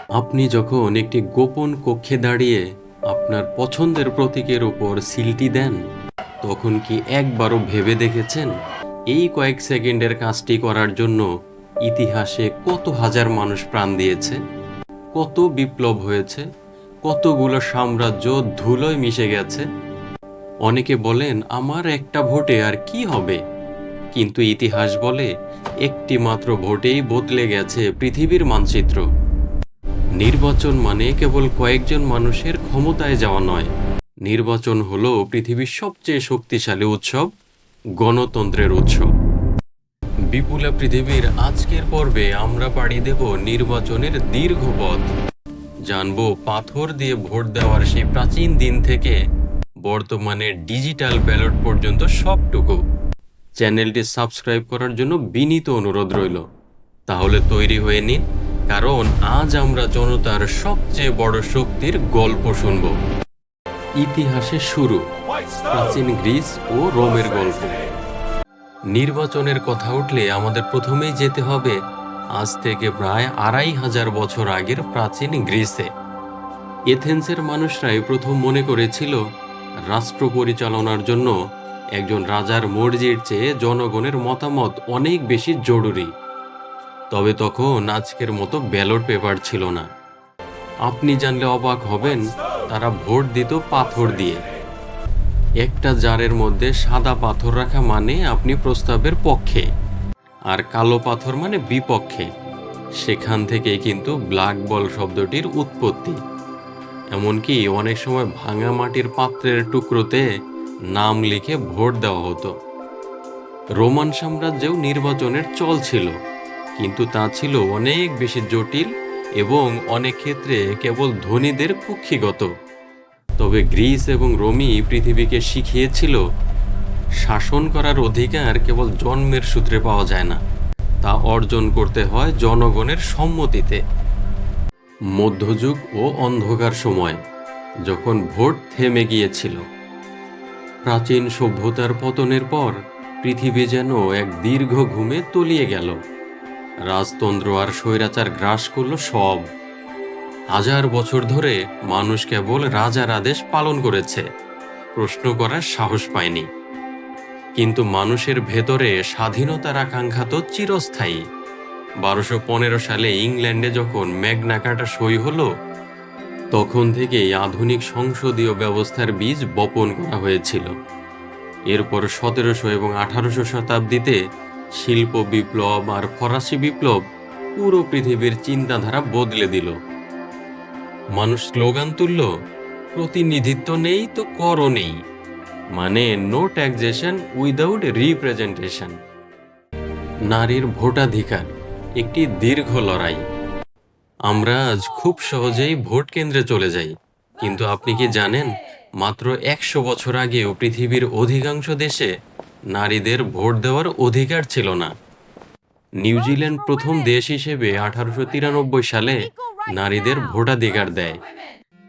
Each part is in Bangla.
আপনি যখন একটি গোপন কক্ষে দাঁড়িয়ে আপনার পছন্দের প্রতীকের উপর সিলটি দেন, তখন কি একবারও ভেবে দেখেছেন এই কয়েক সেকেন্ডের কাজটি করার জন্য ইতিহাসে কত হাজার মানুষ প্রাণ দিয়েছে, কত বিপ্লব হয়েছে, কতগুলো সাম্রাজ্য ধুলোয় মিশে গেছে? অনেকে বলেন আমার একটা ভোটে আর কি হবে, কিন্তু ইতিহাস বলে একটি মাত্র ভোটেই বদলে গেছে পৃথিবীর মানচিত্র। নির্বাচন মানে কেবল কয়েকজন মানুষের ক্ষমতায় যাওয়া নয়, নির্বাচন হলো পৃথিবীর সবচেয়ে শক্তিশালী উৎসব, গণতন্ত্রের উৎসব। বিপুলা পৃথিবীর আজকের পর্বে আমরা পাড়ি দেব নির্বাচনের দীর্ঘ পথ। জানবো পাথর দিয়ে ভোট দেওয়ার সেই প্রাচীন দিন থেকে বর্তমানে ডিজিটাল ব্যালট পর্যন্ত সবটুকু। চ্যানেলটি সাবস্ক্রাইব করার জন্য বিনীত অনুরোধ রইল। তাহলে তৈরি হয়ে নিন, কারণ আজ আমরা জনতার সবচেয়ে বড় শক্তির গল্প শুনব। ইতিহাসে শুরু, প্রাচীন গ্রিস ও রোমের গল্প। নির্বাচনের কথা উঠলে আমাদের প্রথমেই যেতে হবে আজ থেকে প্রায় 2500 বছর আগের প্রাচীন গ্রিসে। এথেন্সের মানুষরাই প্রথম মনে করেছিল রাষ্ট্র পরিচালনার জন্য একজন রাজার মর্জির চেয়ে জনগণের মতামত অনেক বেশি জরুরি। তবে তখন আজকের মতো ব্যালট পেপার ছিল না। আপনি জানলে অবাক হবেন, তারা ভোট দিত পাথর দিয়ে। একটা জারের মধ্যে সাদা পাথর রাখা মানে আপনি প্রস্তাবের পক্ষে, আর কালো পাথর মানে বিপক্ষে। সেখান থেকেই কিন্তু ব্ল্যাক বল শব্দটির উৎপত্তি। এমনকি অনেক সময় ভাঙা মাটির পাত্রের টুকরোতে নাম লিখে ভোট দেওয়া হতো। রোমান সাম্রাজ্যেও নির্বাচনের চল ছিল, কিন্তু তা ছিল অনেক বেশি জটিল এবং অনেক ক্ষেত্রে কেবল ধনীদের কুক্ষিগত। তবে গ্রিস এবং রোমই পৃথিবীকে শিখিয়েছিল শাসন করার অধিকার কেবল জন্মের সূত্রে পাওয়া যায় না, তা অর্জন করতে হয় জনগণের সম্মতিতে। মধ্যযুগ ও অন্ধকার সময়, যখন ভোট থেমে গিয়েছিল। প্রাচীন সভ্যতার পতনের পর পৃথিবী যেন এক দীর্ঘ ঘুমে তলিয়ে গেল। রাজতন্ত্র আর স্বৈরাচার গ্রাস করল সব। হাজার বছর ধরে মানুষ কেবল রাজার আদেশ পালন করেছে, প্রশ্ন করার সাহস পায়নি। কিন্তু মানুষের ভেতরে স্বাধীনতার আকাঙ্ক্ষা তো চিরস্থায়ী। 1215 সালে ইংল্যান্ডে যখন ম্যাগনা কার্টা সই হলো, তখন থেকেই আধুনিক সংসদীয় ব্যবস্থার বীজ বপন করা হয়েছিল। এরপর 1700 এবং 1800 শতাব্দীতে শিল্প বিপ্লব আর ফরাসি বিপ্লব পুরো পৃথিবীর চিন্তাধারা বদলে দিল। মানুষ স্লোগান তুলল, প্রতিনিধিত্ব নেই তো করও নেই, মানে নো ট্যাক্সেশন উইদাউট রিপ্রেজেন্টেশন। নারীর ভোটাধিকার একটি দীর্ঘ লড়াই। আমরা আজ খুব সহজেই ভোট কেন্দ্রে চলে যাই, কিন্তু আপনি কি জানেন মাত্র 100 বছর আগেও পৃথিবীর অধিকাংশ দেশে নারীদের ভোট দেওয়ার অধিকার ছিল না। নিউজিল্যান্ড প্রথম দেশ হিসেবে 1893 সালে নারীদের ভোটাধিকার দেয়,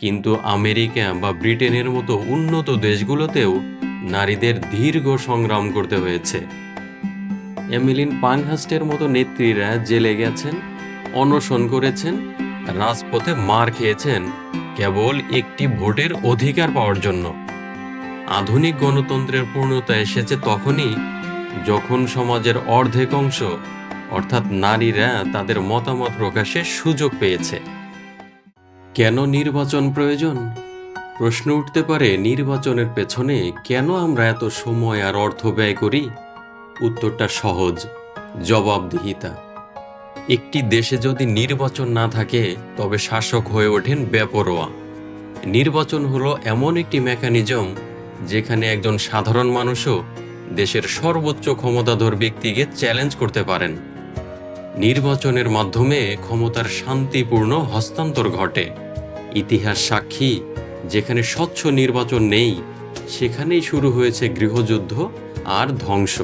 কিন্তু আমেরিকা বা ব্রিটেনের মতো উন্নত দেশগুলোতেও নারীদের দীর্ঘ সংগ্রাম করতে হয়েছে। এমিলিন পাংহাস্টের মতো নেত্রীরা জেলে গেছেন, অনশন করেছেন, রাজপথে মার খেয়েছেন কেবল একটি ভোটের অধিকার পাওয়ার জন্য। আধুনিক গণতন্ত্রের পূর্ণতা এসেছে তখনই যখন সমাজের অর্ধেক অংশ, অর্থাৎ নারীরা, তাদের মতামত প্রকাশের সুযোগ পেয়েছে। কেন নির্বাচন প্রয়োজন? প্রশ্ন উঠতে পারে, নির্বাচনের পেছনে কেন আমরা এত সময় আর অর্থ ব্যয় করি? উত্তরটা সহজ, জবাবদিহিতা। একটি দেশে যদি নির্বাচন না থাকে, তবে শাসক হয়ে ওঠেন বেপরোয়া। নির্বাচন হলো এমন একটি মেকানিজম যেখানে একজন সাধারণ মানুষও দেশের সর্বোচ্চ ক্ষমতাধর ব্যক্তিকে চ্যালেঞ্জ করতে পারেন। নির্বাচনের মাধ্যমে ক্ষমতার শান্তিপূর্ণ হস্তান্তর ঘটে। ইতিহাস সাক্ষী, যেখানে স্বচ্ছ নির্বাচন নেই, সেখানেই শুরু হয়েছে গৃহযুদ্ধ আর ধ্বংস।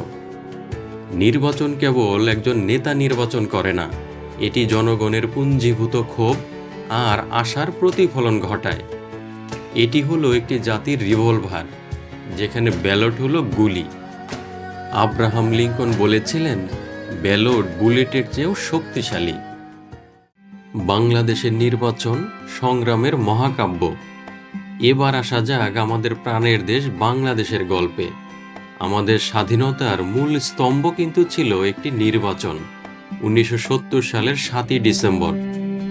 নির্বাচন কেবল একজন নেতা নির্বাচন করে না, এটি জনগণের পুঞ্জীভূত ক্ষোভ আর আশার প্রতিফলন ঘটায়। এটি হলো একটি জাতির রিভলভার, যেখানে ব্যালট হলো গুলি। আব্রাহাম লিঙ্কন বলেছিলেন, ব্যালট বুলেটের চেয়েও শক্তিশালী। বাংলাদেশের নির্বাচন সংগ্রামের মহাকাব্য। এবার আসা যাক আমাদের প্রাণের দেশ বাংলাদেশের গল্পে। আমাদের স্বাধীনতার মূল স্তম্ভ কিন্তু ছিল একটি নির্বাচন। 1970 সালের 7ই ডিসেম্বর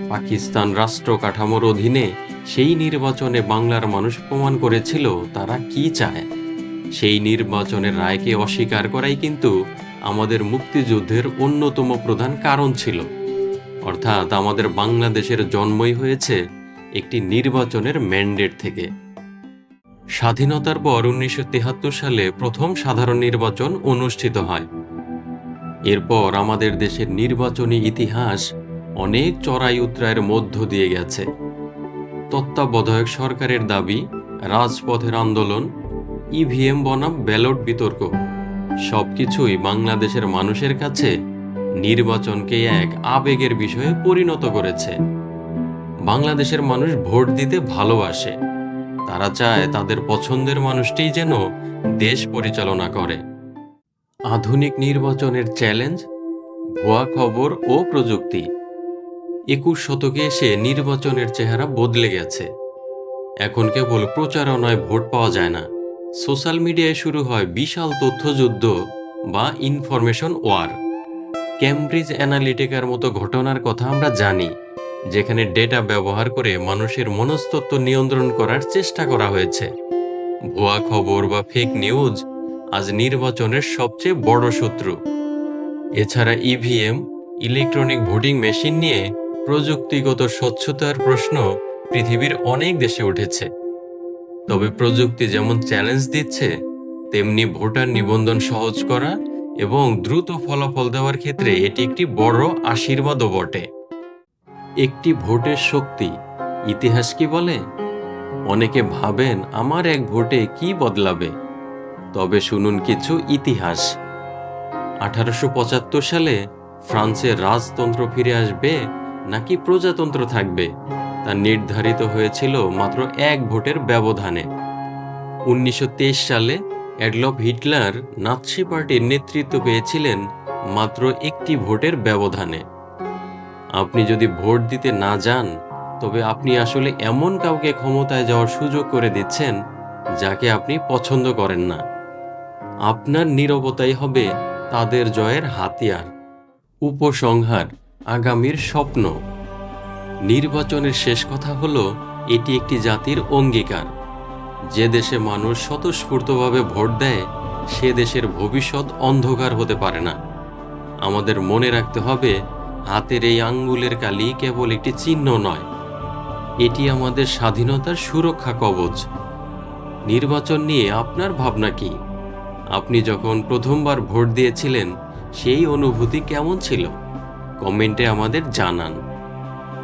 পাকিস্তান রাষ্ট্র কাঠামোর অধীনে সেই নির্বাচনে বাংলার মানুষ প্রমাণ করেছিল তারা কি চায়। সেই নির্বাচনের রায়কে অস্বীকার করাই কিন্তু আমাদের মুক্তিযুদ্ধের অন্যতম প্রধান কারণ ছিল। অর্থাৎ আমাদের বাংলাদেশের জন্মই হয়েছে একটি নির্বাচনের ম্যান্ডেট থেকে। স্বাধীনতার পর 1973 সালে প্রথম সাধারণ নির্বাচন অনুষ্ঠিত হয়। এরপর আমাদের দেশের নির্বাচনী ইতিহাস অনেক চড়াই উতরাইয়ের মধ্য দিয়ে গেছে। তত্ত্বাবধায়ক সরকারের দাবি, রাজপথের আন্দোলন, ইভিএম বনাম ব্যালট বিতর্ক, সবকিছুই বাংলাদেশের মানুষের কাছে নির্বাচনকে এক আবেগের বিষয়ে পরিণত করেছে। বাংলাদেশের মানুষ ভোট দিতে ভালোবাসে। তারা চায় তাদের পছন্দের মানুষটিই যেন দেশ পরিচালনা করে। আধুনিক নির্বাচনের চ্যালেঞ্জ, ভুয়া খবর ও প্রযুক্তি। 21 শতকে এসে নির্বাচনের চেহারা বদলে গেছে। এখন কেবল প্রচারণায় ভোট পাওয়া যায় না, সোশ্যাল মিডিয়ায় শুরু হয় বিশাল তথ্যযুদ্ধ বা ইনফরমেশন ওয়ার। ক্যামব্রিজ অ্যানালিটিকার মতো ঘটনার কথা আমরা জানি, যেখানে ডেটা ব্যবহার করে মানুষের মনস্তত্ত্ব নিয়ন্ত্রণ করার চেষ্টা করা হয়েছে। ভুয়া খবর বা ফেক নিউজ আজ নির্বাচনের সবচেয়ে বড় শত্রু। এছাড়া ইভিএম, ইলেকট্রনিক ভোটিং মেশিন নিয়ে প্রযুক্তিগত স্বচ্ছতার প্রশ্ন পৃথিবীর অনেক দেশে উঠেছে। তবে প্রযুক্তি যেমন চ্যালেঞ্জ দিচ্ছে, তেমনি ভোটার নিবন্ধন সহজ করা এবং দ্রুত ফলাফল দেওয়ার ক্ষেত্রে এটি একটি বড় আশীর্বাদও বটে। একটি ভোটের শক্তি, ইতিহাস কি বলে? অনেকে ভাবেন আমার এক ভোটে কি বদলাবে। তবে শুনুন কিছু ইতিহাস। 1875 সালে ফ্রান্সের রাজতন্ত্র ফিরে আসবে নাকি প্রজাতন্ত্র থাকবে তা নির্ধারিত হয়েছিল মাত্র এক ভোটের ব্যবধানে। 1923 সালে অ্যাডলফ হিটলার নাৎসি পার্টির নেতৃত্ব পেয়েছিলেন মাত্র একটি ভোটের ব্যবধানে। আপনি যদি ভোট দিতে না যান, তবে আপনি আসলে এমন কাউকে ক্ষমতায় যাওয়ার সুযোগ করে দিচ্ছেন যাকে আপনি পছন্দ করেন না। আপনার নীরবতাই হবে তাদের জয়ের হাতিয়ার। উপসংহার, আগামীর স্বপ্ন। নির্বাচনের শেষ কথা হলো, এটি একটি জাতির অঙ্গীকার। যে দেশে মানুষ স্বতঃস্ফূর্তভাবে ভোট দেয়, সে দেশের ভবিষ্যৎ অন্ধকার হতে পারে না। আমাদের মনে রাখতে হবে, হাতের এই আঙ্গুলের কালি কেবল একটি চিহ্ন নয়, এটি আমাদের স্বাধীনতার সুরক্ষা কবচ। নির্বাচন নিয়ে আপনার ভাবনা কি? আপনি যখন প্রথমবার ভোট দিয়েছিলেন, সেই অনুভূতি কেমন ছিল? কমেন্টে আমাদের জানান।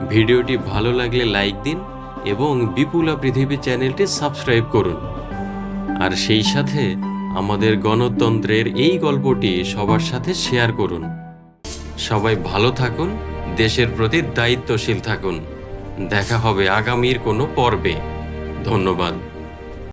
ভিডিওটি ভালো লাগলে লাইক দিন এবং বিপুলা পৃথিবী চ্যানেলটি সাবস্ক্রাইব করুন। আর সেই সাথে আমাদের গণতন্ত্রের এই গল্পটি সবার সাথে শেয়ার করুন। সবাই ভালো থাকুন, দেশের প্রতি দায়িত্বশীল থাকুন। দেখা হবে আগামীর কোনো পর্বে। ধন্যবাদ।